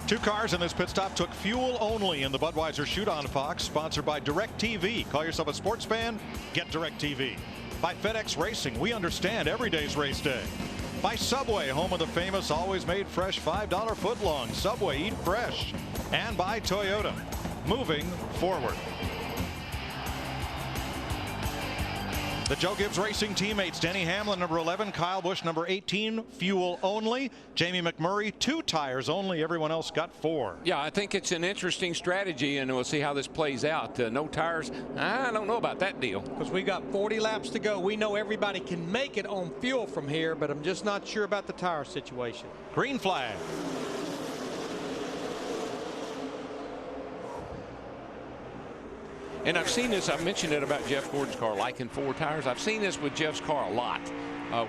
Two cars in this pit stop took fuel only in the Budweiser Shootout on Fox, sponsored by DirecTV. Call yourself a sports fan? Get DirecTV. By FedEx Racing, we understand every day's race day. By Subway, home of the famous always made fresh $5 footlong. Subway, eat fresh. And by Toyota, moving forward. The Joe Gibbs Racing teammates, Denny Hamlin, number 11, Kyle Busch, number 18, fuel only. Jamie McMurray, 2 tires only. Everyone else got 4. Yeah, I think it's an interesting strategy, and we'll see how this plays out. No tires, I don't know about that deal. Because we got 40 laps to go. We know everybody can make it on fuel from here, but I'm just not sure about the tire situation. Green flag. And I've seen this, I mentioned it about Jeff Gordon's car, liking 4 tires. I've seen this with Jeff's car a lot,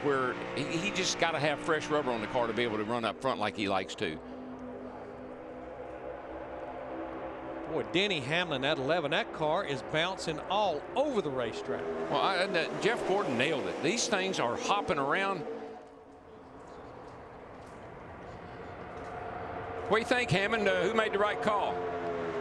where he just got to have fresh rubber on the car to be able to run up front like he likes to. Boy, Denny Hamlin at 11, that car is bouncing all over the racetrack. Well, Jeff Gordon nailed it. These things are hopping around. What do you think, Hammond? Who made the right call?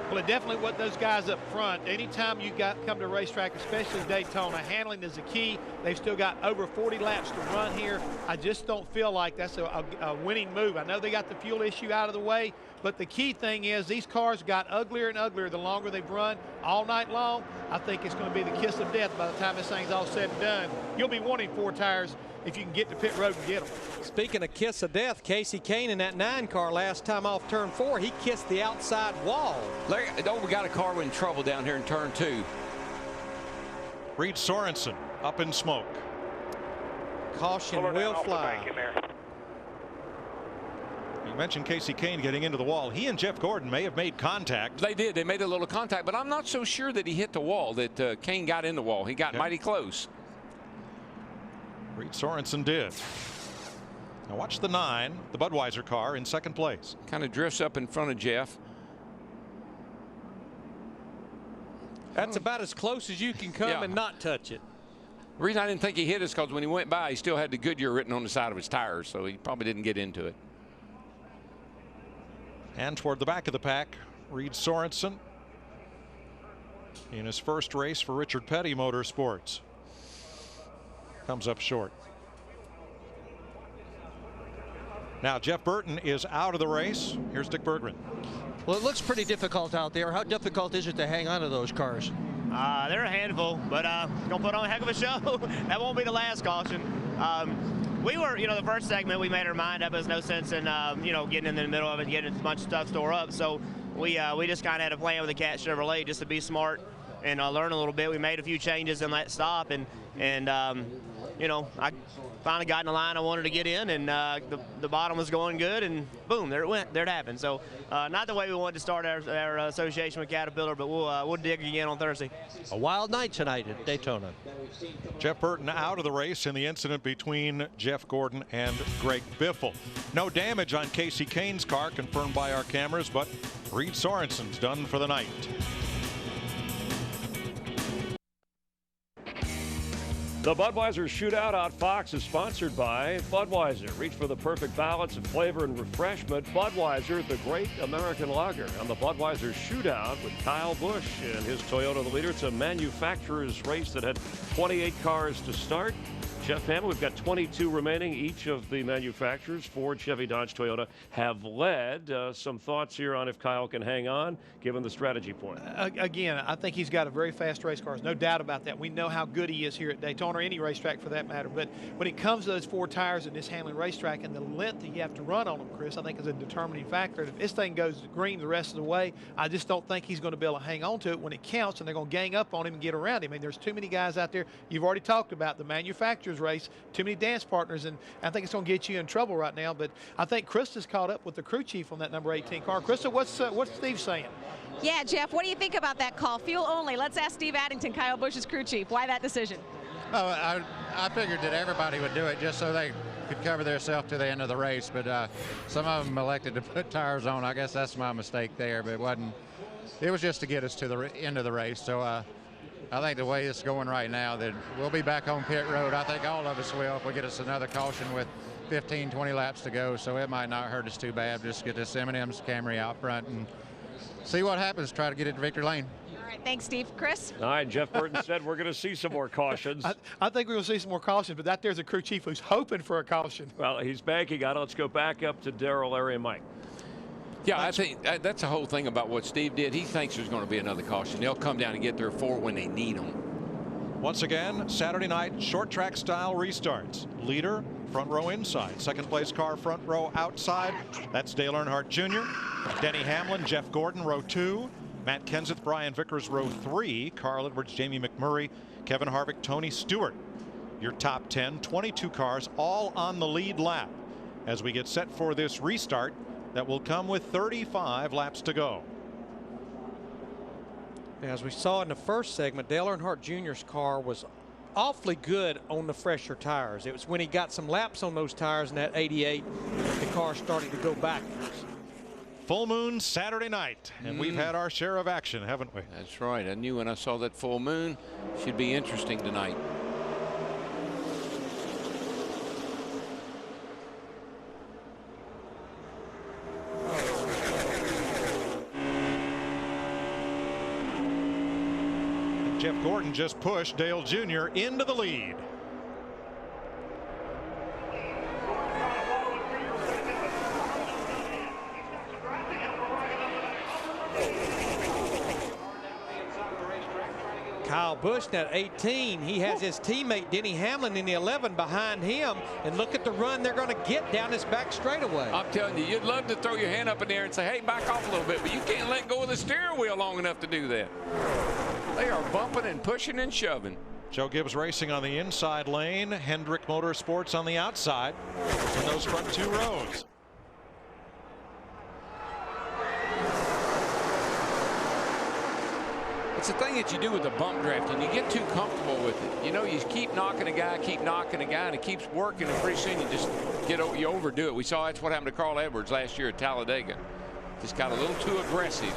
Well, it definitely wasn't those guys up front. Anytime you come to a racetrack, especially Daytona, handling is the key. They've still got over 40 laps to run here. I just don't feel like that's a winning move. I know they got the fuel issue out of the way, but the key thing is these cars got uglier and uglier the longer they've run all night long. I think it's going to be the kiss of death by the time this thing's all said and done. You'll be wanting 4 tires if you can get to pit road and get them. Speaking of kiss of death, Casey Kane in that 9 car last time off turn 4, he kissed the outside wall. Larry, oh, we got a car in trouble down here in turn 2. Reed Sorensen up in smoke. Caution will fly. You mentioned Casey Kane getting into the wall. He and Jeff Gordon may have made contact. They did. They made a little contact, but I'm not so sure that he hit the wall, that Kane got in the wall. He got mighty close. Reed Sorensen did. Now watch the 9, the Budweiser car in second place. Kind of drifts up in front of Jeff. That's about as close as you can come and not touch it. The reason I didn't think he hit is because when he went by, he still had the Goodyear written on the side of his tires, so he probably didn't get into it. And toward the back of the pack, Reed Sorensen in his first race for Richard Petty Motorsports. Comes up short. Now Jeff Burton is out of the race. Here's Dick Berggren. Well, it looks pretty difficult out there. How difficult is it to hang on to those cars? They're a handful, but gonna put on a heck of a show. That won't be the last caution. We were, the first segment we made our mind up. There's no sense in, getting in the middle of it and getting a bunch of stuff stored up. So we just kind of had a plan with the Cat Chevrolet just to be smart and learn a little bit. We made a few changes in that stop, and I finally got in the line I wanted to get in, and the bottom was going good, and boom, there it went. There it happened. So not the way we wanted to start our association with Caterpillar, but we'll dig again on Thursday. A wild night tonight at Daytona. Jeff Burton out of the race in the incident between Jeff Gordon and Greg Biffle. No damage on Casey Kane's car confirmed by our cameras, but Reed Sorensen's done for the night. The Budweiser Shootout on Fox is sponsored by Budweiser. Reach for the perfect balance of flavor and refreshment. Budweiser, the great American lager. On the Budweiser Shootout with Kyle Busch and his Toyota, the leader. It's a manufacturer's race that had 28 cars to start. Jeff Hammond, we've got 22 remaining. Each of the manufacturers, Ford, Chevy, Dodge, Toyota, have led. Some thoughts here on if Kyle can hang on, given the strategy point. Again, I think he's got a very fast race car. There's no doubt about that. We know how good he is here at Daytona or any racetrack for that matter. But when it comes to those 4 tires in this handling racetrack and the length that you have to run on them, Chris, I think is a determining factor. If this thing goes green the rest of the way, I just don't think he's going to be able to hang on to it when it counts, and they're going to gang up on him and get around him. I mean, there's too many guys out there. You've already talked about the manufacturers race, too many dance partners, and I think it's going to get you in trouble right now. But I think Krista's caught up with the crew chief on that number 18 car. Krista, what's Steve saying? Yeah, Jeff, what do you think about that call? Fuel only. Let's ask Steve Addington, Kyle Busch's crew chief. Why that decision? Oh, I figured that everybody would do it just so they could cover themselves to the end of the race. But some of them elected to put tires on. I guess that's my mistake there. But it wasn't. It was just to get us to the end of the race. So I think the way it's going right now, that we'll be back on pit road. I think all of us will if we get us another caution with 15, 20 laps to go, so it might not hurt us too bad. Just get this M&M's Camry out front and see what happens. Try to get it to victory lane. All right, thanks, Steve. Chris? All right, Jeff Burton said we're going to see some more cautions. I think we're going to see some more cautions, but that there's a crew chief who's hoping for a caution. Well, he's banking on it. Let's go back up to Darrell, Larry, and Mike. Yeah, I think that's the whole thing about what Steve did. He thinks there's going to be another caution. They'll come down and get their 4 when they need them. Once again, Saturday night short track style restarts. Leader, front row inside. Second place car, front row outside. That's Dale Earnhardt Jr. Denny Hamlin, Jeff Gordon, row 2. Matt Kenseth, Brian Vickers, row 3. Carl Edwards, Jamie McMurray, Kevin Harvick, Tony Stewart. Your top 10, 22 cars, all on the lead lap as we get set for this restart that will come with 35 laps to go. As we saw in the first segment, Dale Earnhardt Jr.'s car was awfully good on the fresher tires. It was when he got some laps on those tires in that 88 that the car started to go backwards. Full moon Saturday night, and we've had our share of action, haven't we? That's right. I knew when I saw that full moon, should be interesting tonight. Jeff Gordon just pushed Dale Jr. into the lead. Kyle Busch at 18. He has his teammate Denny Hamlin in the 11 behind him. And look at the run they're going to get down this back straightaway. I'm telling you, you'd love to throw your hand up in there and say, hey, back off a little bit, but you can't let go of the steering wheel long enough to do that. They are bumping and pushing and shoving. Joe Gibbs Racing on the inside lane. Hendrick Motorsports on the outside in those front 2 rows. It's the thing that you do with the bump draft, and you get too comfortable with it. You know, you keep knocking a guy, and it keeps working, and pretty soon you just you overdo it. We saw that's what happened to Carl Edwards last year at Talladega. Just got a little too aggressive.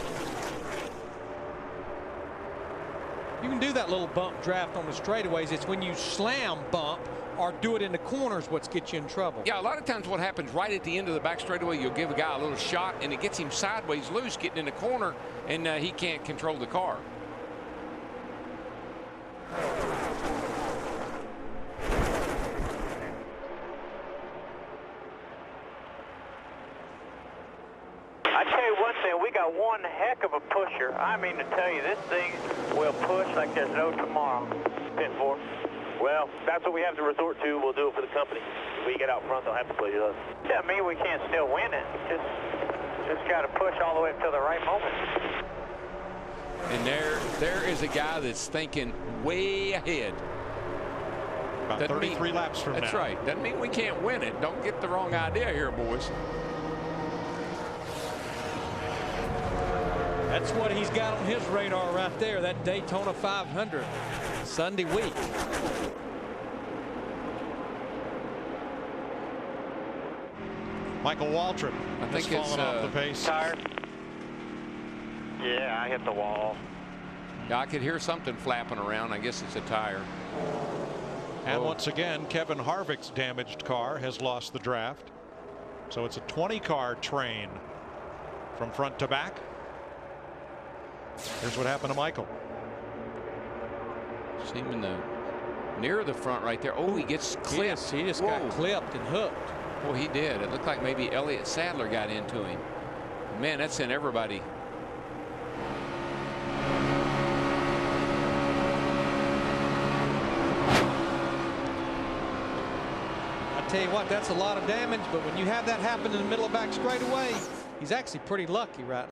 You can do that little bump draft on the straightaways. It's when you slam bump or do it in the corners what's get you in trouble. Yeah, a lot of times what happens right at the end of the back straightaway, you'll give a guy a little shot, and it gets him sideways loose, getting in the corner, and he can't control the car. I tell you one thing, we got one heck of a pusher. I mean to tell you, this thing will push like there's no tomorrow. Pit 4. Well, that's what we have to resort to. We'll do it for the company. If we get out front, they'll have to push us. Yeah, I mean, we can't still win it. Just got to push all the way up to the right moment. And there is a guy that's thinking way ahead. About 33 laps from now. That's right. Doesn't mean we can't win it. Don't get the wrong idea here, boys. That's what he's got on his radar right there, that Daytona 500 Sunday week. Michael Waltrip I think it's fallen off the pace. Tire. Yeah, I hit the wall. Yeah, I could hear something flapping around. I guess it's a tire. And once again, Kevin Harvick's damaged car has lost the draft. So it's a 20-car train from front to back. Here's what happened to Michael. See him in the near the front right there. Oh, he gets clipped. Yes, he just got clipped and hooked. Oh, he did. It looked like maybe Elliott Sadler got into him. Man, that sent everybody. I tell you what, that's a lot of damage, but when you have that happen in the middle of back straightaway, he's actually pretty lucky right now.